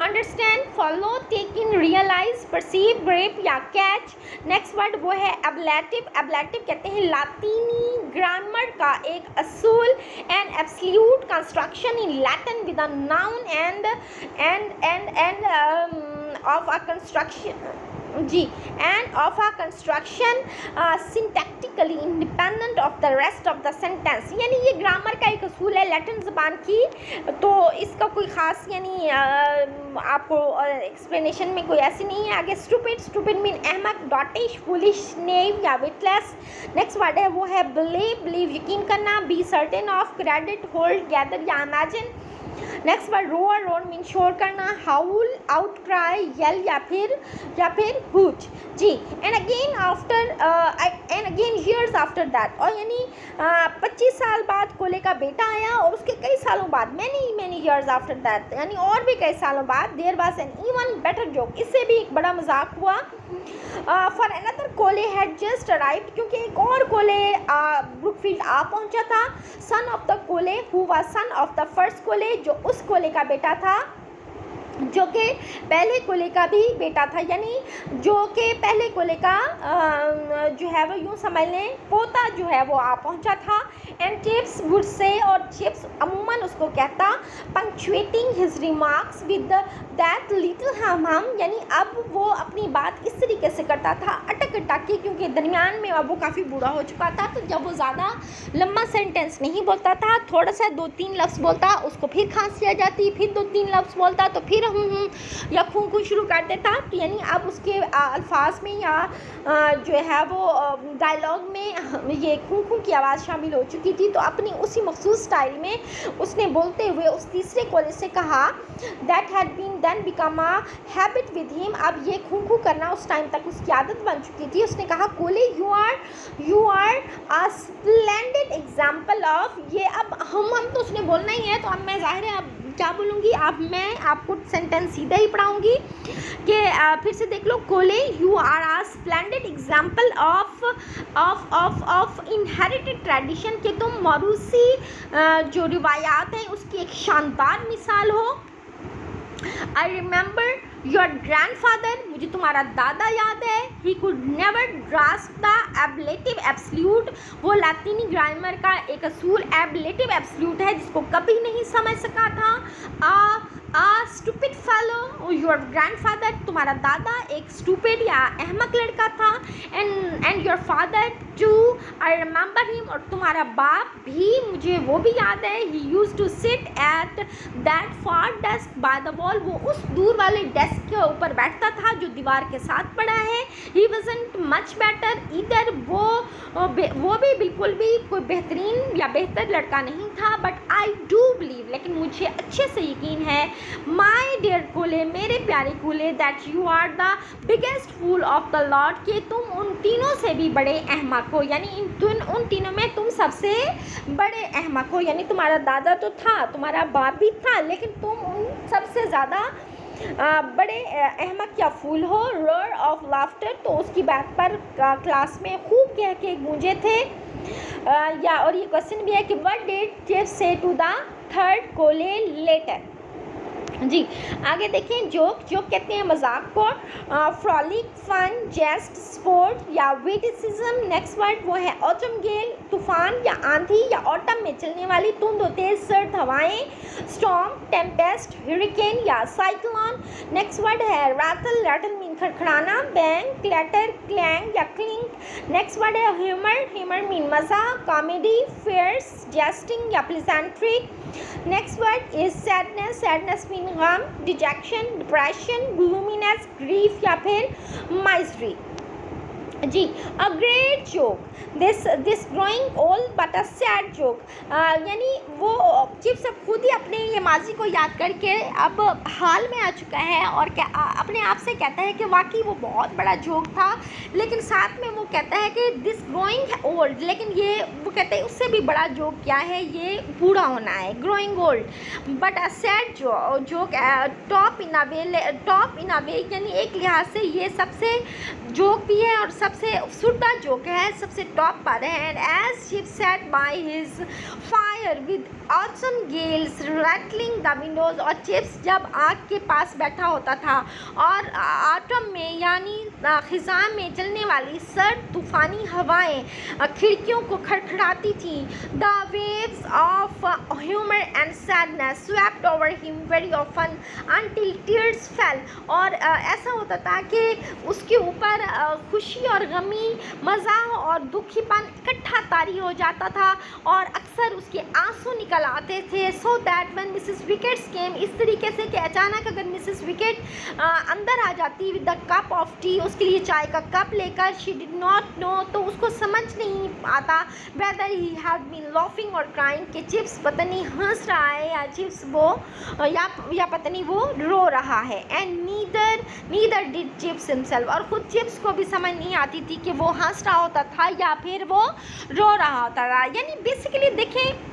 अंडरस्टैंड, फॉलो, टेक इन, रियलाइज, परसीव, ग्रेप या कैच। नेक्स्ट वर्ड वो है एब्लेटिव, एब्लेटिव कहते हैं लातीनी ग्रामर का एक असूल and absolute construction in Latin with a noun and of a construction, जी, and of a construction syntactically independent of the rest of the sentence, यानी ये ग्रामर का एक असूल है लैटिन ज़बान की, तो इसका कोई ख़ास यानी आपको एक्सप्लेनेशन में कोई ऐसी नहीं है। आगे स्टूपिड, स्टूपिड मीन अहमक, डॉटिश, फुलिश, नेव या विटलेस। नेक्स्ट वर्ड है वो है बिलीव, बिलीव यकीन करना, be certain of, credit, hold, gather या imagine. Next word roar, roar mean शोर करना, हाउल, आउट क्राई, येल या फिर हुच, जी। And again years after that, और यानी 25 साल बाद कोले का बेटा आया, और उसके कई सालों बाद मैनी ईयर्स आफ्टर दैट, यानी और भी कई सालों बाद there was an even better joke, इससे भी एक बड़ा मजाक हुआ। For another Colley had just arrived, क्योंकि एक और कोले ब्रूकफील्ड आ पहुंचा था। Son of the Colley who was son of the first Colley, जो उस कोले का बेटा था। जो कि पहले कोले का भी बेटा था, यानी जो कि पहले कोले का जो है वो यूँ समझ लें पोता जो है वो आ पहुंचा था। एंड चिप्स वुड से, और चिप्स अमूमन उसको कहता, punctuating his remarks with that little hum, यानी अब वो अपनी बात इस तरीके से करता था अटक अटक के, क्योंकि दरमियान में अब वो काफ़ी बूढ़ा हो चुका था। तो जब वो ज़्यादा लंबा सेंटेंस नहीं बोलता था, थोड़ा सा 2-3 लफ्ज़ बोलता, उसको फिर खांसी आ जाती, फिर 2-3 लफ्ज़ बोलता तो फिर या खूं शुरू कर देता। तो यानी अब उसके अल्फाज में या जो है वो डायलॉग में ये खूं की आवाज़ शामिल हो चुकी थी। तो अपनी उसी मखसूस स्टाइल में उसने बोलते हुए उस तीसरे कोले से कहा that had been then become a habit with him. अब ये खूं करना उस टाइम तक उसकी आदत बन चुकी थी। उसने कहा Colley you are a splendid example of, ये अब हम तो उसने बोलना ही है, तो अब मैं ज़ाहिर है अब क्या बोलूँगी, अब मैं आपको सेंटेंस सीधा ही पढ़ाऊँगी कि फिर से देख लो। Colley you are a splendid example of inherited tradition, कि तुम मौरूसी जो रिवायात हैं उसकी एक शानदार मिसाल हो। आई रिमेंबर योर ग्रैंडफादर, मुझे तुम्हारा दादा याद है। He could never grasp the ablative absolute, वो लातीनी ग्रामर का एक असूल एब्लेटिव एब्सल्यूट है जिसको कभी नहीं समझ सका था। स्टूपिड फेलो योर ग्रैंडफादर, तुम्हारा दादा एक स्टूपिड या अहमक लड़का था। And your father too, I remember him, और तुम्हारा बाप भी, मुझे वो भी याद है। He used to sit at that far desk by the wall, वो उस दूर वाले डेस्क के ऊपर बैठता था जो दीवार के साथ पड़ा है। ही वॉजंट मच बेटर ईदर, वो भी बिल्कुल भी कोई बेहतरीन या बेहतर लड़का नहीं था। बट आई डू बिलीव, लेकिन मुझे अच्छे से यकीन है, माई डियर कोले, मेरे प्यारे Colley, that you are the biggest fool of the lord, कि तुम उन तीनों से भी बड़े अहमक हो, यानी उन तीनों में तुम सबसे बड़े अहमक हो। यानी तुम्हारा दादा तो था, तुम्हारा बाप भी था, लेकिन तुम उन सबसे ज़्यादा बड़े अहमक या फूल हो। रोर ऑफ लाफ्टर, तो उसकी बात पर क्लास में खूब कह के गूंजे थे। या और ये क्वेश्चन भी है कि व्हाट डिड चिप्स से टू द थर्ड कोले लेटर। जी आगे देखें, जोक कहते हैं मजाक को। फ्रॉलिक, फन, जेस्ट, स्पोर्ट या विटिसिज्म। नेक्स्ट वर्ड वो है ऑटम गेल, तूफान या आंधी या ऑटम में चलने वाली धुंध और तेज सर्द हवाएं। स्टॉर्म, टेम्पेस्ट, हरिकेन या साइक्लोन। नेक्स्ट वर्ड है रैटल मीन खड़खड़ाना। बैंग, क्लैटर, क्लैंग या क्लिंक। नेक्स्ट वर्ड है ह्यूमर मीन मज़ा, कॉमेडी, फेयर्स, जेस्टिंग या pleasantry. Next word is sadness mean गम, डिजेक्शन, डिप्रेशन, ग्लूमीनेस, ग्रीफ या फिर माइजरी। जी a great joke, this growing old but a sad joke, यानी वो चिप्स अब खुद ही अपने ये माजी को याद करके अब हाल में आ चुका है और अपने आप से कहता है कि वाकई वो बहुत बड़ा जोक था, लेकिन साथ में वो कहता है कि दिस ग्रोइंग ओल्ड, लेकिन ये वो कहते हैं उससे भी बड़ा जोक क्या है, ये बूढ़ा होना है, growing old but a sad joke, top in a way, यानी एक लिहाज से ये सबसे जोक भी है और सबसे सुरदा जोक है, सबसे टॉप पर है। And as Chip sat by his fire with awesome gales rattling the windows, और चिप्स जब आग के पास बैठा होता था और ऑटम में यानी खिज़ां में चलने वाली सर्द तूफ़ानी हवाएं खिड़कियों को खड़खड़ाती थी। The waves of humour and sadness swept over him very often until tears fail, और ऐसा होता था कि उसके ऊपर खुशी और गमी, मज़ाह और दुखीपन इकट्ठा तारी हो जाता था और अक्सर उसके आंसू निकल आते थे। So that when Mrs Wicketts came, इस तरीके से कि अचानक अगर मिसेस विकेट अंदर आ जाती with the cup of T, उसके लिए चाय का कप लेकर, शी डिड नॉट नो, तो उसको समझ नहीं आता whether he had been laughing और क्राइंग, कि चिप्स पता नहीं हंस रहा है या चिप्स वो या पता नहीं वो रो रहा है। And neither did chips himself, और खुद चिप्स को भी समझ नहीं आती थी कि वो हंस रहा होता था या फिर वो रो रहा होता था। यानी बेसिकली देखें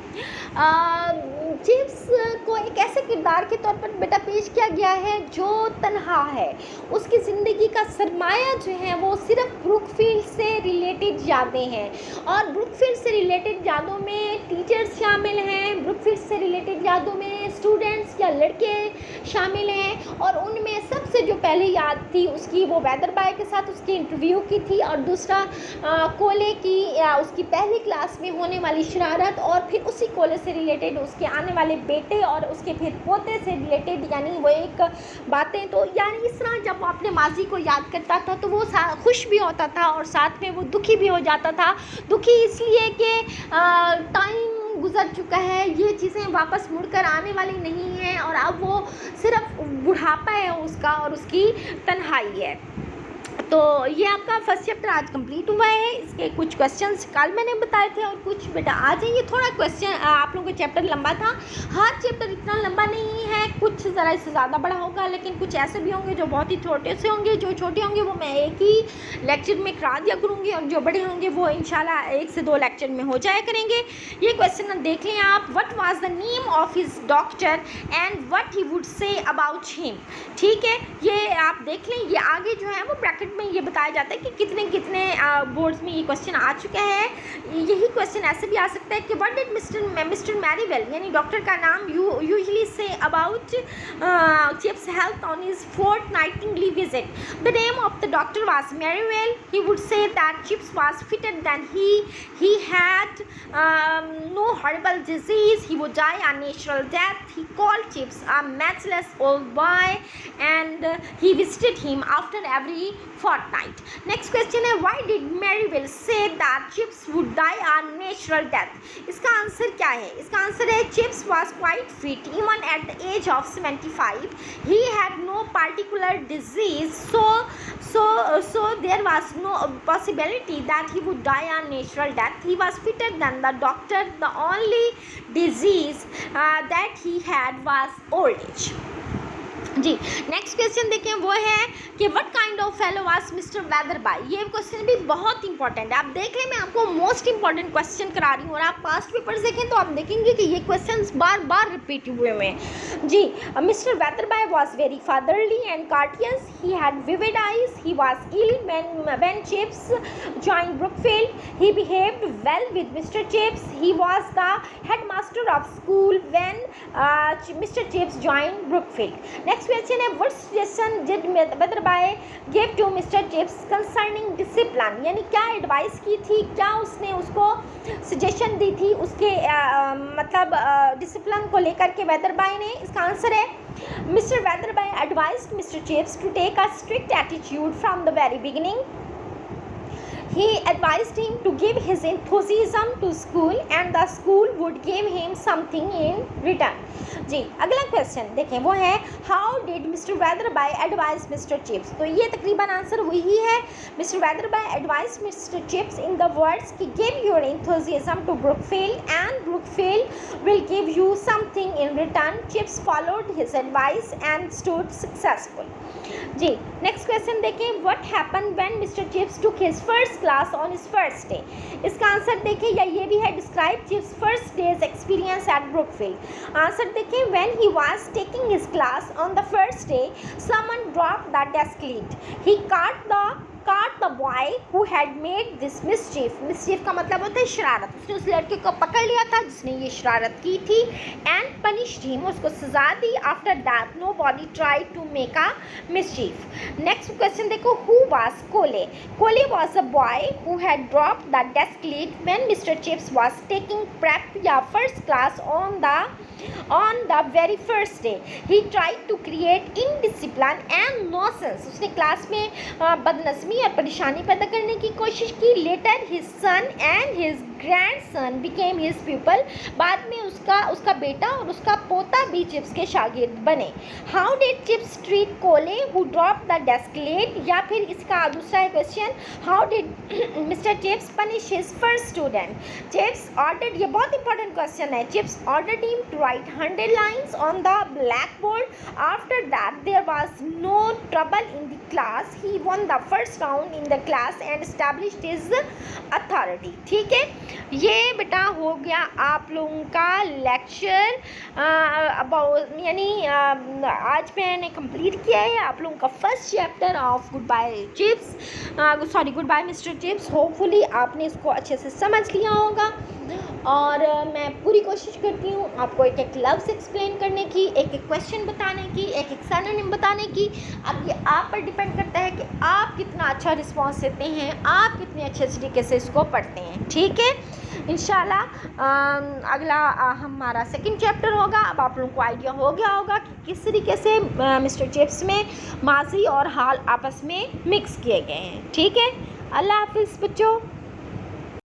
चिप्स को एक ऐसे किरदार के तौर पर बेटा पेश किया गया है जो तन्हा है, उसकी ज़िंदगी का सरमाया जो है वो सिर्फ ब्रुकफील्ड से रिलेटेड यादें हैं, और ब्रुकफील्ड से रिलेटेड यादों में टीचर्स शामिल हैं, ब्रुकफील्ड से रिलेटेड यादों में स्टूडेंट्स या लड़के शामिल हैं, और उनमें सबसे जो पहले याद थी उसकी वो वेदर बाय के साथ उसकी इंटरव्यू की थी, और दूसरा कोले की उसकी पहली क्लास में होने वाली शरारत, और फिर उसी कोले से रिलेटेड उसके आने वाले बेटे और उसके फिर पोते से रिलेटेड, यानी वो एक बातें। तो यानी इस तरह जब वो अपने माजी को याद करता था तो वो खुश भी होता था और साथ में वो दुखी भी हो जाता था। दुखी इसलिए कि टाइम गुज़र चुका है, ये चीज़ें वापस मुड़कर आने वाली नहीं हैं, और अब वो सिर्फ बुढ़ापा है उसका और उसकी तन्हाई है। तो ये आपका फर्स्ट चैप्टर आज कंप्लीट हुआ है। इसके कुछ क्वेश्चंस कल मैंने बताए थे और कुछ बेटा आज है। ये थोड़ा क्वेश्चन आप लोगों का चैप्टर लंबा था, हर चैप्टर इतना लंबा नहीं है, कुछ ज़रा इससे ज़्यादा बड़ा होगा, लेकिन कुछ ऐसे भी होंगे जो बहुत ही छोटे से होंगे। जो छोटे होंगे वो मैं एक ही लेक्चर में करा दिया करूँगी, और जो बड़े होंगे वो इंशाल्लाह 1 से 2 लेक्चर में हो जाया करेंगे। ये क्वेश्चन देख लें आप, what was the name of his doctor and what he would say about him. ठीक है, ये आप देख लें। ये आगे जो है वो ब्रैकेट में ये बताया जाता है कि कितने कितने बोर्ड्स में ये क्वेश्चन आ चुका है। यही क्वेश्चन ऐसे भी आ सकता है कि व्हाट डिड मिस्टर मैरीवेल, यानी डॉक्टर का नाम, usually say about chips health on his fortnightly visit. The name of the doctor was Merivale. He would say that Chips was fitter than he had no horrible disease. He would die a natural death. He called Chips a matchless old boy, and he visited him after every fortnight. Next question है, why did Merivale say that Chips would die a natural death? इसका answer क्या है? इसका answer है Chips was quite fit even at the age of 75. He had no particular disease, so there was no possibility that he would die a natural death. He was fitter than the doctor. The only disease that he had was old age. जी, next question देखें, वो है कि what kind of fellow was mister Wetherby. ये question भी बहुत important है, आप देख लें, मैं आपको मोस्ट इंपॉर्टेंट क्वेश्चन करा रही हूँ, और आप पास्ट पेपर्स देखें तो आप देखेंगे कि ये क्वेश्चंस बार बार रिपीट हुए हैं। जी, Mr Weatherby was very fatherly and courteous, he had vivid eyes, he was ill when Chips joined Brookfield, he behaved well with Mr Chips, he was the headmaster of school when Mr Chips joined Brookfield. Next question है, what suggestion did Weatherby give to Mr Chips concerning discipline, यानी क्या advice की थी, क्या उसने उसको suggestion दी थी उसके मतलब डिसिप्लिन को लेकर के वेदरबाई ने। इसका आंसर है mister Wetherby advised mister Chips to take a strict attitude from the very beginning. He advised him to give his enthusiasm to school and the school would give him something in return. जी, अगला question देखें, वो है how did Mr Weatherby advice Mr Chips. तो ये तकरीबन answer वही है, mister Weatherby advice Mr Chips in the words कि give your enthusiasm to Brookfield and Brookfield will give you something in return. Chips followed his advice and stood successful. जी, next question देखें, what happen when Mr Chips took his first class on his first day. इसका answer देखें, या ये भी है describe Chips first day's experience at Brookfield. Answer देखें, when he was taking his class on the first day someone dropped the desk lid, he caught the boy who had made this mischief. mischief का मतलब होता है शरारत। उसने उस लड़के को पकड़ लिया था जिसने ये शरारत की थी, and punished him, उसको सजा दी। after that nobody tried to make a mischief. next question देखो, who was Kole? Kole was a boy who had dropped the desk lid when Mr. Chips was taking prep या first class on the very first day. He tried to create indiscipline and nonsense. उसने class में बदनज़मी और परेशानी पैदा करने की कोशिश की। Later his son and his grandson became his pupil. बाद में उसका बेटा और उसका पोता भी चिप्स के शागिर्द बने। How did Chips treat Kole who dropped the desk lid? या फिर इसका दूसरा है question, how did Mr. Chips punish his first student? Chips ordered, ये बहुत इंपॉर्टेंट क्वेश्चन है, Chips ordered him to write 100 lines on the blackboard. After that there was no trouble in the class. He won the first round in the class and established his authority. ठीक है, ये बेटा हो गया आप लोगों का लेक्चर अबाउट, यानी आज मैंने कंप्लीट किया है आप लोगों का first chapter of goodbye Chips, goodbye mister Chips. Hopefully आपने इसको अच्छे से समझ लिया होगा और मैं पूरी कोशिश करती हूँ आपको एक एक लफ्ज़ एक्सप्लेन करने की, एक एक क्वेश्चन बताने की, एक एक सिनोनिम बताने की। अब ये आप पर डिपेंड करता है कि आप कितना अच्छा रिस्पॉन्स देते हैं, आप कितने अच्छे तरीके से इसको पढ़ते हैं। ठीक है, इंशाल्लाह अगला हमारा सेकंड चैप्टर होगा। अब आप लोगों को आइडिया हो गया होगा कि किस तरीके से मिस्टर चिप्स में माजी और हाल आपस में मिक्स किए गए हैं। ठीक है, अल्लाह हाफिज़ बच्चों।